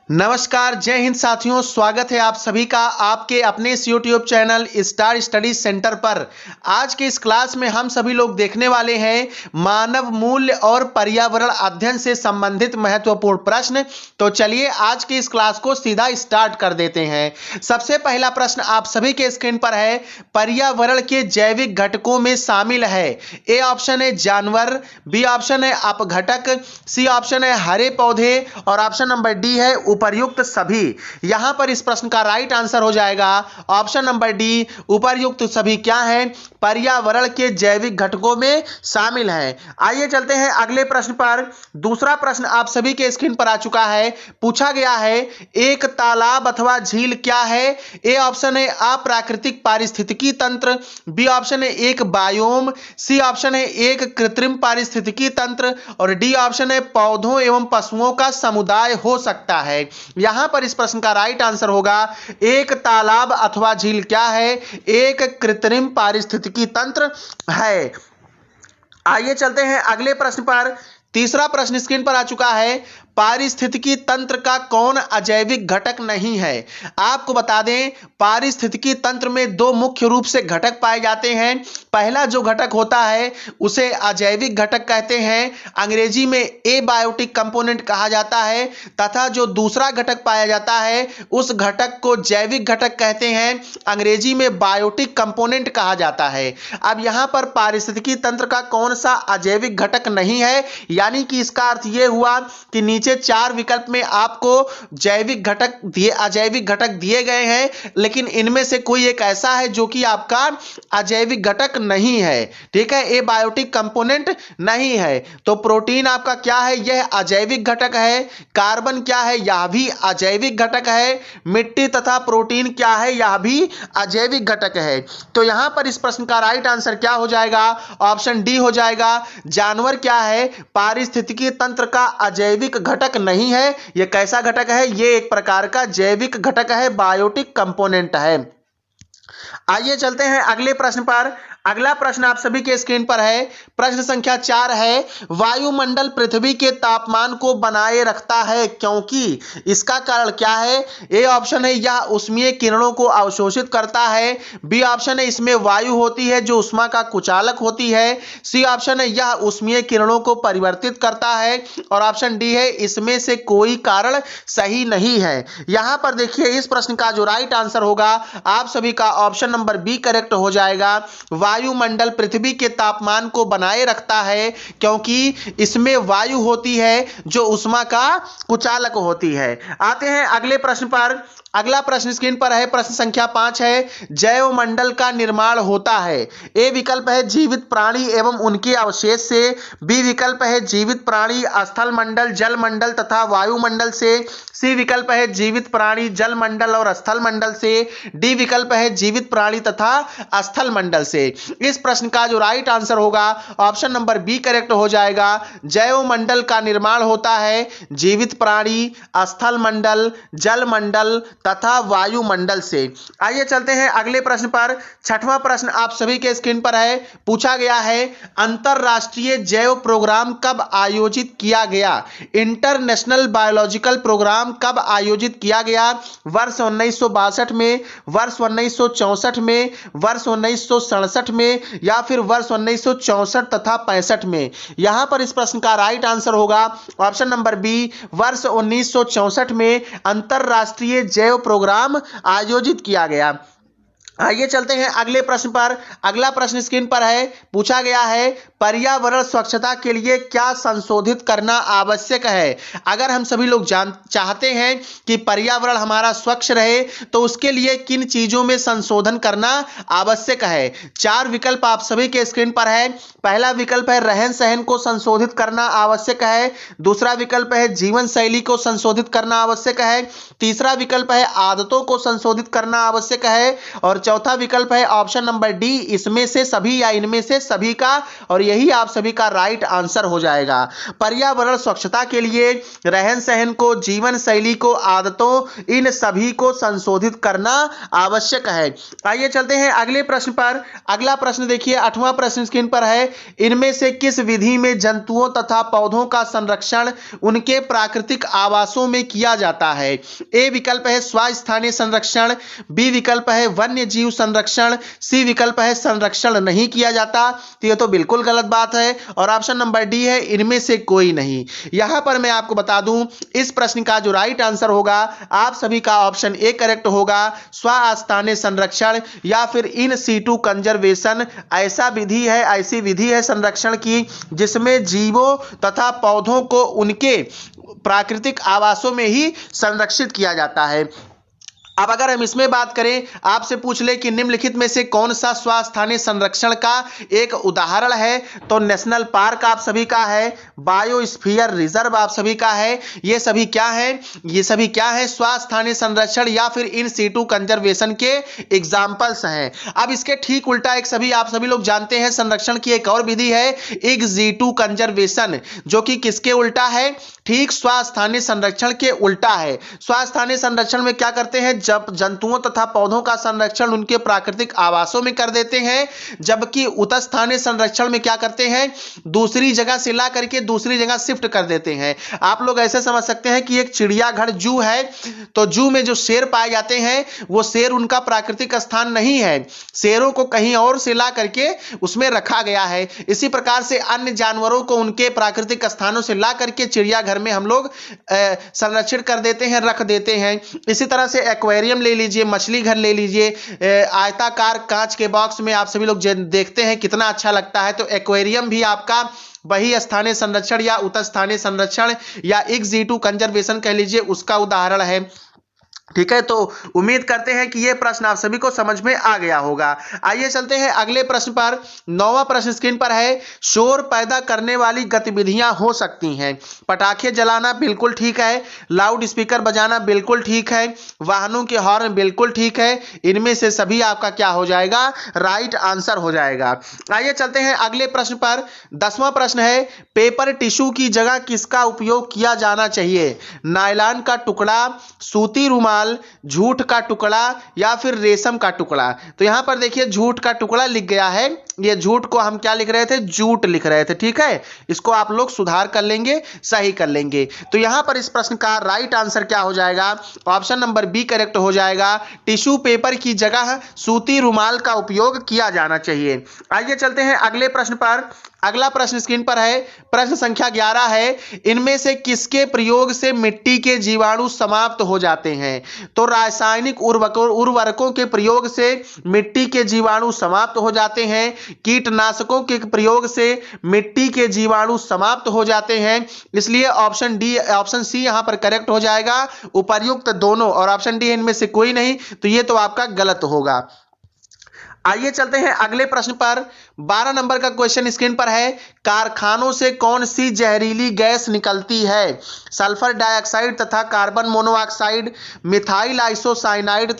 नमस्कार, जय हिंद साथियों। स्वागत है आप सभी का आपके अपने इस YouTube channel star study centre पर। आज के इस क्लास में हम सभी लोग देखने वाले हैं मानव मूल्य और पर्यावरण अध्ययन से संबंधित महत्वपूर्ण प्रश्न। तो चलिए आज की इस क्लास को सीधा स्टार्ट कर देते हैं। सबसे पहला प्रश्न आप सभी के स्क्रीन पर है, पर्यावरण के जैविक घटकों में शामिल है। ए ऑप्शन है जानवर, बी ऑप्शन है अपघटक, सी ऑप्शन है हरे पौधे और ऑप्शन नंबर डी है उपर्युक्त सभी। यहां पर इस प्रश्न का राइट आंसर हो जाएगा ऑप्शन नंबर डी, उपर्युक्त सभी क्या है, पर्यावरण के जैविक घटकों में शामिल है। आइए चलते हैं अगले प्रश्न पर। दूसरा प्रश्न आप सभी के स्क्रीन पर आ चुका है। पूछा गया है एक तालाब अथवा झील क्या है। ए ऑप्शन है अप्राकृतिक पारिस्थितिकी तंत्र, बी ऑप्शन है एक बायोम, सी ऑप्शन है एक कृत्रिम पारिस्थितिकी तंत्र और डी ऑप्शन है पौधों एवं पशुओं का समुदाय हो सकता है। यहां पर इस प्रश्न का राइट आंसर होगा एक तालाब अथवा झील क्या है, एक कृत्रिम पारिस्थितिकी तंत्र है। आइए चलते हैं अगले प्रश्न पर। तीसरा प्रश्न स्क्रीन पर आ चुका है, पारिस्थितिकी तंत्र का कौन अजैविक घटक नहीं है। आपको बता दें पारिस्थितिकी तंत्र में दो मुख्य रूप से घटक पाए जाते हैं। पहला जो घटक होता है उसे अजैविक घटक कहते हैं, अंग्रेजी में एबायोटिक कंपोनेंट कहा जाता है, तथा जो दूसरा घटक पाया जाता है उस घटक को जैविक घटक कहते हैं, अंग्रेजी में बायोटिक कंपोनेंट कहा जाता है। अब यहां पर पारिस्थितिकी तंत्र का कौन सा अजैविक घटक नहीं है, यानी कि इसका अर्थ यह हुआ कि नीचे चार विकल्प में आपको जैविक घटक दिए अजैविक घटक दिए गए हैं, लेकिन इनमें से कोई एक ऐसा है जो कि आपका अजैविक घटक नहीं है। ठीक है, ए बायोटिक कंपोनेंट नहीं है। तो प्रोटीन आपका क्या है, यह अजैविक घटक है। कार्बन क्या है, यह भी अजैविक घटक है। मिट्टी तथा प्रोटीन क्या है, यह भी अजैविक घटक है। तो यहां पर इस प्रश्न का राइट आंसर क्या हो जाएगा, ऑप्शन डी हो जाएगा। जानवर क्या है, पारिस्थितिकी तंत्र का अजैविक घटक नहीं है। यह कैसा घटक है, यह एक प्रकार का जैविक घटक है, बायोटिक कंपोनेंट है। आइए चलते हैं अगले प्रश्न पर। अगला प्रश्न आप सभी के स्क्रीन पर है, प्रश्न संख्या 4 है, वायुमंडल पृथ्वी के तापमान को बनाए रखता है क्योंकि। इसका कारण क्या है। ए ऑप्शन है यह ऊष्मीय किरणों को अवशोषित करता है, बी ऑप्शन है इसमें वायु होती है जो ऊष्मा का कुचालक होती है, सी ऑप्शन है यह ऊष्मीय किरणों को परिवर्तित करता है और ऑप्शन डी है इसमें से कोई कारण सही नहीं है। यहां पर देखिए इस प्रश्न का जो राइट आंसर होगा आप सभी का ऑप्शन नंबर बी करेक्ट हो जाएगा। वायुमंडल पृथ्वी के तापमान को बनाए रखता है क्योंकि इसमें वायु होती है जो ऊष्मा का कुचालक होती है। आते हैं अगले प्रश्न पर। अगला प्रश्न स्क्रीन पर है, प्रश्न संख्या 5 है, जैवमंडल का निर्माण होता है। ए विकल्प है जीवित प्राणी एवं उनके अवशेष से, बी विकल्प है जीवित प्राणी स्थल मंडल जल मंडल तथा वायुमंडल से, सी विकल्प है जीवित प्राणी जल मंडल और स्थल मंडल से, डी विकल्प है जीवित प्राणी तथा स्थल मंडल से। इस प्रश्न का जो राइट आंसर होगा ऑप्शन नंबर बी करेक्ट हो जाएगा। जैवमंडल का निर्माण होता है जीवित प्राणी, स्थल मंडल, जल मंडल तथा वायुमंडल से। आइए चलते हैं अगले प्रश्न पर। छठवां प्रश्न आप सभी के स्क्रीन पर है। पूछा गया है अंतरराष्ट्रीय जैव प्रोग्राम कब आयोजित किया गया। इंटरनेशनल बायोलॉजिकल प्रोग्राम कब आयोजित किया गया। वर्ष 1962 में, वर्ष 1964 में, वर्ष 1967 में या फिर वर्ष 1964 तथा 65 में। यहां पर इस प्रश्न का राइट आंसर होगा ऑप्शन नंबर बी, वर्ष 1964 में अंतरराष्ट्रीय जैव प्रोग्राम आयोजित किया गया। आइए चलते हैं अगले प्रश्न पर। अगला प्रश्न स्क्रीन पर है। पूछा गया है पर्यावरण स्वच्छता के लिए क्या संशोधित करना आवश्यक है। अगर हम सभी लोग चाहते हैं कि पर्यावरण हमारा स्वच्छ रहे तो उसके लिए किन चीजों में संशोधन करना आवश्यक है। 4 विकल्प आप सभी के स्क्रीन पर है। पहला विकल्प है रहन सहन को संशोधित करना आवश्यक है, दूसरा विकल्प है जीवन शैली को संशोधित करना आवश्यक है, तीसरा विकल्प है आदतों को संशोधित करना आवश्यक है और चौथा विकल्प है ऑप्शन नंबर डी, इसमें से सभी या इनमें से सभी का, और यही आप सभी का राइट आंसर हो जाएगा। पर्यावरण स्वच्छता के लिए रहन सहन को, जीवन शैली को, आदतों, इन सभी को संशोधित करना आवश्यक है। आइए चलते हैं अगले प्रश्न पर। अगला प्रश्न देखिए, 8वां प्रश्न स्क्रीन पर है, इनमें से किस विधि में जंतुओं तथा पौधों का संरक्षण उनके प्राकृतिक आवासों में किया जाता है? ए विकल्प है स्वस्थानीय संरक्षण, बी विकल्प है वन्य जीव संरक्षण, सी विकल्प है संरक्षण नहीं किया जाता। तो यह तो बिल्कुल गलत बात है, और ऑप्शन नंबर डी है इनमें से कोई नहीं। यहां पर मैं आपको बता दूं, इस प्रश्न का जो राइट आंसर होगा आप सभी का ऑप्शन ए करेक्ट होगा, स्वस्थानीय संरक्षण या फिर इन सीटू कंजर्वेशन। ऐसा विधि है, ऐसी विधि है संरक्षण की जिसमें जीवों तथा पौधों को उनके प्राकृतिक आवासों में ही संरक्षित किया जाता है। अब अगर हम इसमें बात करें, आपसे पूछ ले कि निम्नलिखित में से कौन सा स्वस्थानीय संरक्षण का एक उदाहरण है, तो नेशनल पार्क आप सभी का है, बायोस्फीयर रिजर्व आप सभी का है। ये सभी क्या है? ये सभी क्या है? स्वस्थानीय संरक्षण या फिर इन सीटू कंजर्वेशन के एग्जाम्पल्स हैं। अब इसके ठीक उल्टा एक सभी आप सभी लोग जानते हैं संरक्षण की एक और विधि है इन सीटू कंजर्वेशन, जो कि किसके उल्टा है? ठीक स्वस्थानीय संरक्षण के उल्टा है। स्वस्थानीय संरक्षण में क्या करते हैं? जब जंतुओं तथा पौधों का संरक्षण उनके प्राकृतिक आवासों में कर देते हैं, जबकि उत्स्थानीय संरक्षण में क्या करते हैं? दूसरी जगह से ला करके दूसरी जगह शिफ्ट कर देते हैं। आप लोग ऐसे समझ सकते हैं कि एक चिड़ियाघर जू है, तो जू में जो शेर पाए जाते हैं वो शेर उनका प्राकृतिक स्थान नहीं है, शेरों को कहीं और से ला करके उसमें रखा गया है। इसी प्रकार से अन्य जानवरों को उनके प्राकृतिक स्थानों से ला करके चिड़ियाघर में हम लोग संरक्षित कर देते हैं, रख देते हैं। इसी तरह से एक्वेरियम ले लीजिए, मछली घर ले लीजिए, आयताकार कांच के बॉक्स में आप सभी लोग देखते हैं कितना अच्छा लगता है, तो एक्वेरियम भी आपका वही स्थानीय संरक्षण या उत्स्थानीय संरक्षण या इक्स जीटू कंजर्वेशन कह लीजिए उसका उदाहरण है। ठीक है, तो उम्मीद करते हैं कि यह प्रश्न आप सभी को समझ में आ गया होगा। आइए चलते हैं अगले प्रश्न पर। 9वां प्रश्न स्क्रीन पर है, शोर पैदा करने वाली गतिविधियां हो सकती हैं। पटाखे जलाना बिल्कुल ठीक है, लाउड स्पीकर बजाना बिल्कुल ठीक है, वाहनों के हॉर्न बिल्कुल ठीक है। इनमें से सभी आपका क्या हो जाएगा? राइट आंसर हो जाएगा। आइए चलते हैं अगले प्रश्न पर। 10वां प्रश्न है, पेपर टिश्यू की जगह किसका उपयोग किया जाना चाहिए? नायलॉन का टुकड़ा, सूती रुमाल, झूठ का टुकड़ा या फिर रेशम का टुकड़ा। तो यहां पर देखिए झूठ का टुकड़ा लिख गया है, ये झूठ को हम क्या लिख रहे थे? जूट लिख रहे थे। ठीक है, इसको आप लोग सुधार कर लेंगे, सही कर लेंगे। तो यहां पर इस प्रश्न का राइट आंसर क्या हो जाएगा? ऑप्शन नंबर बी करेक्ट हो जाएगा, टिश्यू पेपर की जगह सूती रुमाल का उपयोग किया जाना चाहिए। आइए चलते हैं अगले प्रश्न पर। अगला प्रश्न स्क्रीन पर है, प्रश्न संख्या 11 है, इनमें से किसके प्रयोग से मिट्टी के जीवाणु समाप्त हो जाते हैं? तो रासायनिक उर्वरकों के प्रयोग से मिट्टी के जीवाणु समाप्त हो जाते हैं, कीटनाशकों के प्रयोग से मिट्टी के जीवाणु समाप्त हो जाते हैं। इसलिए ऑप्शन डी, ऑप्शन सी यहां पर करेक्ट हो जाएगा, उपर्युक्त दोनों, और ऑप्शन डी इनमें से कोई नहीं, तो ये तो आपका गलत होगा। आइए चलते हैं अगले प्रश्न पर। 12 नंबर का क्वेश्चन स्क्रीन पर है, कारखानों से कौन सी जहरीली गैस निकलती है? सल्फर डाइऑक्साइड तथा कार्बन मोनोऑक्साइड, मिथाइल आइसोसाइनाइड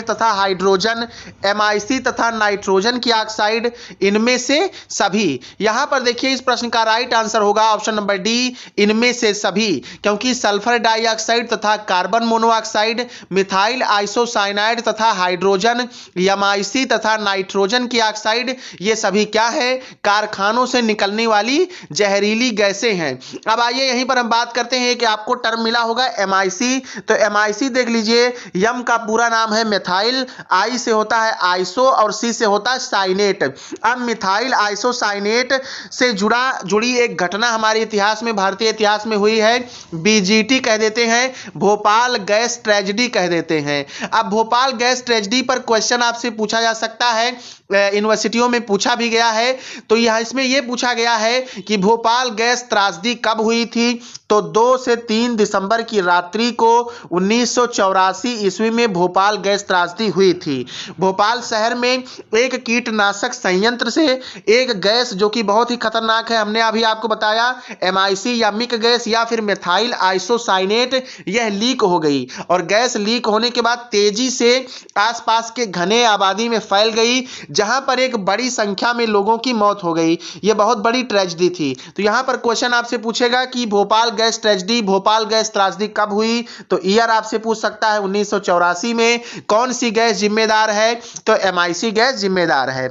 तथा हाइड्रोजन, एमआईसी तथा नाइट्रोजन की ऑक्साइड, इनमें से सभी। यहां पर देखिए इस प्रश्न का राइट आंसर होगा ऑप्शन नंबर डी, इनमें से सभी, क्योंकि सल्फर डाइऑक्साइड तथा कार्बन मोनोऑक्साइड, मिथाइल आइसोसाइनाइड तथा हाइड्रोजन, एमआईसी तथा नाइट्रोजन की ऑक्साइड, ये सभी क्या है? कारखानों से निकलने वाली जहरीली गैसें हैं। अब आइए यहीं पर हम बात करते हैं कि आपको टर्म मिला होगा एमआईसी, तो एमआईसी देख लीजिए, यम का पूरा नाम है मिथाइल, आई से होता है आइसो और सी से होता है साइनेट। अब मिथाइल आइसोसाइनेट से जुड़ी एक घटना हमारे इतिहास में, भारतीय इतिहास में हुई है, बीजीटी कह देते हैं, भोपाल गैस ट्रेजेडी कह देते हैं। अब भोपाल गैस ट्रेजेडी पर क्वेश्चन आपसे पूछा जा सकता है, यूनिवर्सिटियों में पूछा भी गया है। तो यह इसमें यह पूछा गया है कि भोपाल गैस त्रासदी कब हुई थी? तो 2 से 3 दिसंबर की रात्रि को 1984 ईस्वी में भोपाल गैस त्रासदी हुई थी। भोपाल शहर में एक कीटनाशक संयंत्र से एक गैस जो कि बहुत ही खतरनाक है, हमने अभी आपको बताया MIC या मिक गैस या फिर मेथाइल आइसोसाइनेट, यह लीक हो गई और गैस लीक होने के बाद तेजी से आसपास के घने आबादी में फैल गई, जहां पर एक बड़ी संख्या में लोगों की मौत हो गई। यह बहुत बड़ी ट्रेजेडी थी। तो यहां पर क्वेश्चन आपसे पूछेगा कि Bhopal gas tragedy, Bhopal gas त्रासदी कब हुई, तो ईयर आपसे पूछ सकता है 1984 में। कौन सी गैस जिम्मेदार है, तो MIC गैस जिम्मेदार है।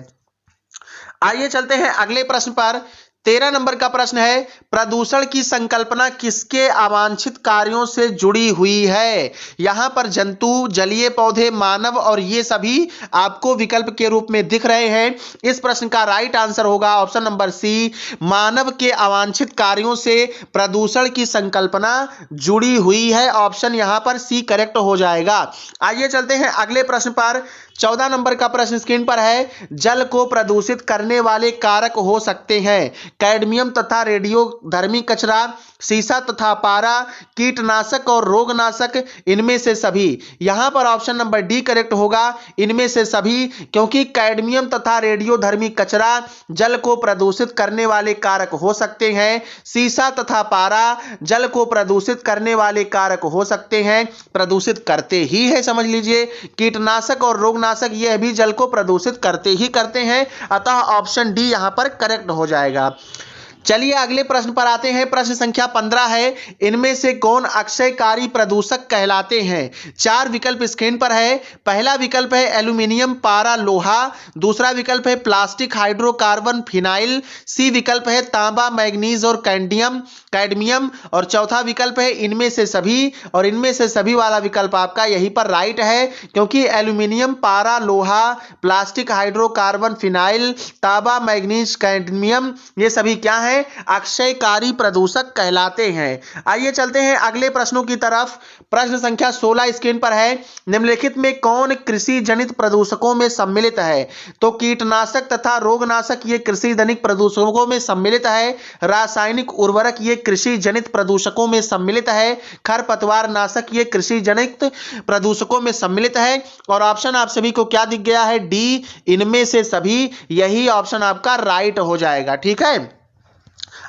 आइए चलते हैं अगले प्रश्न पर। 13 नंबर का प्रश्न है, प्रदूषण की संकल्पना किसके अवांछित कार्यों से जुड़ी हुई है। यहां पर जंतु, जलीय पौधे, मानव और ये सभी आपको विकल्प के रूप में दिख रहे हैं। इस प्रश्न का राइट आंसर होगा ऑप्शन नंबर सी, मानव के अवांछित कार्यों से प्रदूषण की संकल्पना जुड़ी हुई है। ऑप्शन यहां पर सी करेक्ट हो जाएगा। आइए चलते हैं अगले प्रश्न पर। 14 नंबर का प्रश्न स्क्रीन पर है, जल को प्रदूषित करने वाले कारक हो सकते हैं कैडमियम तथा रेडियोधर्मी कचरा, सीसा तथा पारा, कीटनाशक और रोगनाशक, इनमें से सभी। यहां पर ऑप्शन नंबर डी करेक्ट होगा, इनमें से सभी, क्योंकि कैडमियम तथा रेडियोधर्मी कचरा जल को प्रदूषित करने वाले कारक हो सकते हैं। सीसा तथा पारा जल को प्रदूषित करने वाले कारक हो सकते हैं, प्रदूषित करते ही है, समझ लीजिए। कीटनाशक और रोगनाशक यह भी जल को प्रदूषित करते ही करते हैं, अतः ऑप्शन डी यहां पर करेक्ट हो जाएगा। चलिए अगले प्रश्न पर आते हैं। प्रश्न संख्या 15 है, इनमें से कौन अक्षयकारी प्रदूषक कहलाते हैं। 4 विकल्प स्क्रीन पर है। पहला विकल्प है एल्यूमिनियम, पारा, लोहा। दूसरा विकल्प है प्लास्टिक, हाइड्रोकार्बन, फिनाइल। सी विकल्प है तांबा, मैग्नीज और कैडमियम। और चौथा विकल्प है इनमें से सभी, और इनमें से सभी वाला विकल्प आपका यहीं पर राइट है, क्योंकि एल्यूमिनियम, पारा, लोहा, प्लास्टिक, हाइड्रोकार्बन, फिनाइल, तांबा, मैग्नीज, कैडमियम, ये सभी क्या है, अक्षयकारी प्रदूषक कहलाते हैं। आइए चलते हैं अगले प्रश्नों की तरफ। प्रश्न संख्या 16 स्क्रीन पर है, निम्नलिखित में कौन कृषि जनित प्रदूषकों में सम्मिलित है। तो कीटनाशक तथा रोगनाशक ये कृषि जनित प्रदूषकों में सम्मिलित है। रासायनिक उर्वरक ये कृषि जनित प्रदूषकों में सम्मिलित है। खरपतवार नाशक ये कृषि जनित प्रदूषकों में सम्मिलित है। और ऑप्शन आप सभी को क्या दिख गया है, डी, इनमें से सभी। यही ऑप्शन आपका राइट हो जाएगा। ठीक है,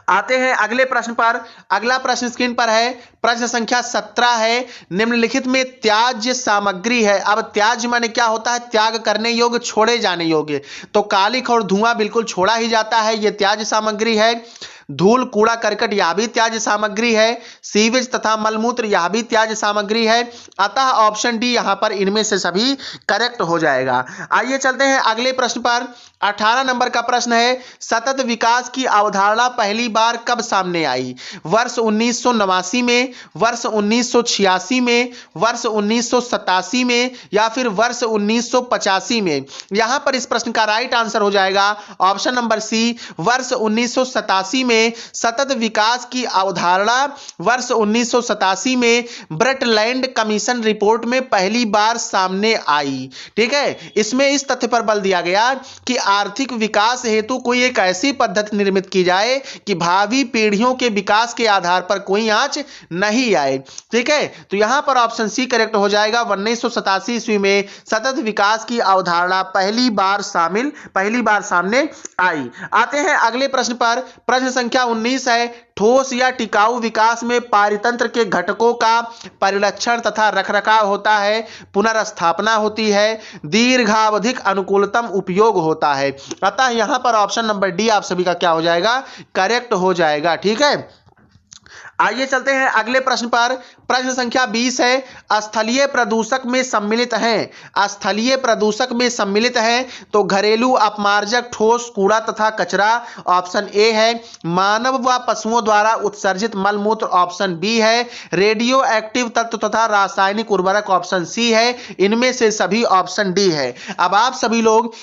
आते हैं अगले प्रश्न पर। अगला प्रश्न स्क्रीन पर है, प्रश्न संख्या 17 है, निम्नलिखित में त्याज्य सामग्री है। अब त्याज्य माने क्या होता है, त्याग करने योग्य, छोड़े जाने योग्य। तो कालिख और धुआं बिल्कुल छोड़ा ही जाता है, यह त्याज्य सामग्री है। धूल, कूड़ा करकट यह भी त्याज्य सामग्री है। सीवेज तथा मलमूत्र यह भी त्याज्य सामग्री है, अतः ऑप्शन डी यहां पर इनमें से सभी करेक्ट हो जाएगा। आइए चलते हैं अगले प्रश्न पर। 18 नंबर का प्रश्न है, सतत विकास की अवधारणा पहली बार कब सामने आई। वर्ष 1989 में, वर्ष 1986 में, वर्ष 1987 में या फिर वर्ष 1985 में। यहां पर इस प्रश्न का राइट आंसर हो जाएगा ऑप्शन नंबर सी, वर्ष 1987 में। सतत विकास की अवधारणा वर्ष 1987 में ब्रटलैंड कमीशन रिपोर्ट में पहली बार सामने आई। ठीक है, इसमें इस तथ्य पर बल दिया गया कि आर्थिक विकास हेतु कोई एक ऐसी पद्धति निर्मित की जाए कि भावी पीढ़ियों के विकास के आधार पर कोई आंच नहीं आए। ठीक है, तो यहां पर ऑप्शन सी करेक्ट हो जाएगा। 1987 ईस्वी में सतत विकास की अवधारणा पहली बार सामने आई। आते हैं अगले प्रश्न पर। प्रश्न संख्या 19 है, ठोस या टिकाऊ विकास में पारितंत्र के घटकों का परिरक्षण तथा रखरखाव होता है, पुनर्स्थापना होती है, दीर्घावधिक अनुकूलतम उपयोग होता है। अतः यहां पर ऑप्शन नंबर डी आप सभी का क्या हो जाएगा, करेक्ट हो जाएगा। ठीक है, आइए चलते हैं अगले प्रश्न पर। प्रश्न संख्या 20 है, स्थलीय प्रदूषक में सम्मिलित हैं। स्थलीय प्रदूषक में सम्मिलित हैं तो घरेलू अपमार्जक, ठोस, कूड़ा तथा कचरा, ऑप्शन ए है। मानव व पशुओं द्वारा उत्सर्जित मलमूत्र, ऑप्शन बी है। रेडियो एक्टिव तत्व तथा रासायनिक उर्वरक, ऑप्शन सी है। इनमें से सभी, ऑप्शन डी है। अब आप सभी लोग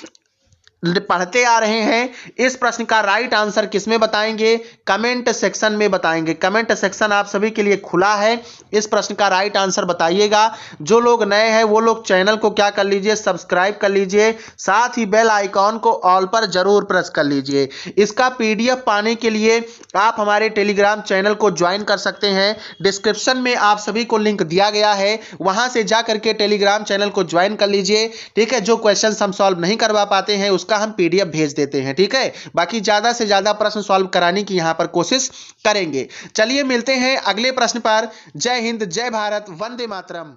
पढ़ते आ रहे हैं, इस प्रश्न का राइट आंसर किसमें बताएंगे? कमेंट सेक्शन में बताएंगे। कमेंट सेक्शन आप सभी के लिए खुला है, इस प्रश्न का राइट आंसर बताइएगा। जो लोग नए हैं वो लोग चैनल को क्या कर लीजिए, सब्सक्राइब कर लीजिए, साथ ही बेल आइकॉन को ऑल पर जरूर प्रेस कर लीजिए। इसका पीडीएफ पाने के लिए आप हमारे टेलीग्राम चैनल को ज्वाइन कर सकते हैं, डिस्क्रिप्शन में आप सभी को लिंक दिया गया है, वहां से जा करके टेलीग्राम चैनल को ज्वाइन कर लीजिए। ठीक है, जो क्वेश्चन हम सॉल्व नहीं करवा पाते हैं उसका हम पीडीएफ भेज देते हैं। ठीक है, बाकी ज्यादा से ज्यादा प्रश्न सॉल्व कराने की यहां पर कोशिश करेंगे। चलिए मिलते हैं अगले प्रश्न पर। जय हिंद, जय भारत, वंदे मातरम।